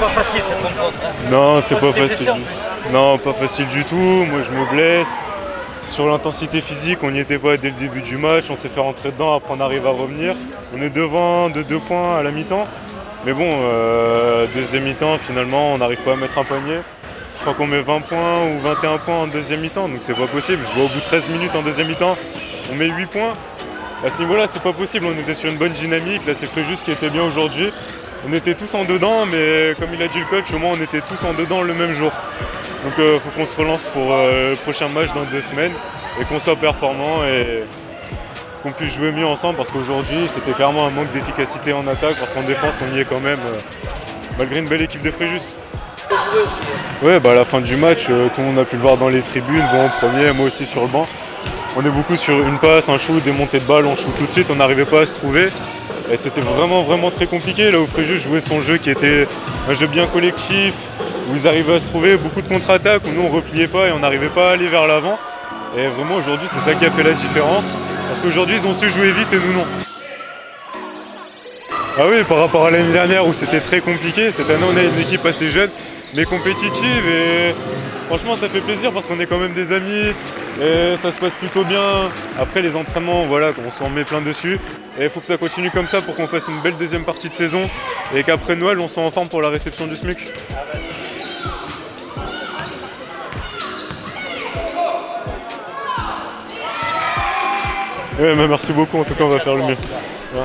pas facile cette rencontre. Hein. Non, c'était pas T'es blessé facile. en plus. Non, pas facile du tout. Moi, je me blesse. Sur l'intensité physique, on n'y était pas dès le début du match. On s'est fait rentrer dedans. Après, on arrive à revenir. On est devant de 2 points à la mi-temps. Mais bon, deuxième mi-temps, finalement, on n'arrive pas à mettre un panier. Je crois qu'on met 20 points ou 21 points en deuxième mi-temps. Donc, c'est pas possible. Je vois au bout de 13 minutes en deuxième mi-temps, on met 8 points. À ce niveau-là, c'est pas possible. On était sur une bonne dynamique. Là, c'est Fréjus qui était bien aujourd'hui. On était tous en dedans, mais comme il a dit le coach, au moins on était tous en dedans le même jour. Donc faut qu'on se relance pour le prochain match dans 2 semaines et qu'on soit performant et qu'on puisse jouer mieux ensemble parce qu'aujourd'hui c'était clairement un manque d'efficacité en attaque parce qu'en défense on y est quand même malgré une belle équipe de Fréjus. Ouais, à la fin du match, tout le monde a pu le voir dans les tribunes, bon en premier, moi aussi sur le banc. On est beaucoup sur une passe, un shoot, des montées de balles, on shoot tout de suite, on n'arrivait pas à se trouver. Et c'était vraiment très compliqué, là où Fréjus jouait son jeu qui était un jeu bien collectif, où ils arrivaient à se trouver, beaucoup de contre-attaques, où nous on repliait pas et on n'arrivait pas à aller vers l'avant. Et vraiment aujourd'hui c'est ça qui a fait la différence, parce qu'aujourd'hui ils ont su jouer vite et nous non. Ah oui, par rapport à l'année dernière où c'était très compliqué, cette année on a une équipe assez jeune, mais compétitive et franchement ça fait plaisir parce qu'on est quand même des amis et ça se passe plutôt bien. Après les entraînements, voilà, on s'en met plein dessus et il faut que ça continue comme ça pour qu'on fasse une belle deuxième partie de saison et qu'après Noël on soit en forme pour la réception du SMUC. Ouais, merci beaucoup, en tout cas on va faire le mieux. Ouais.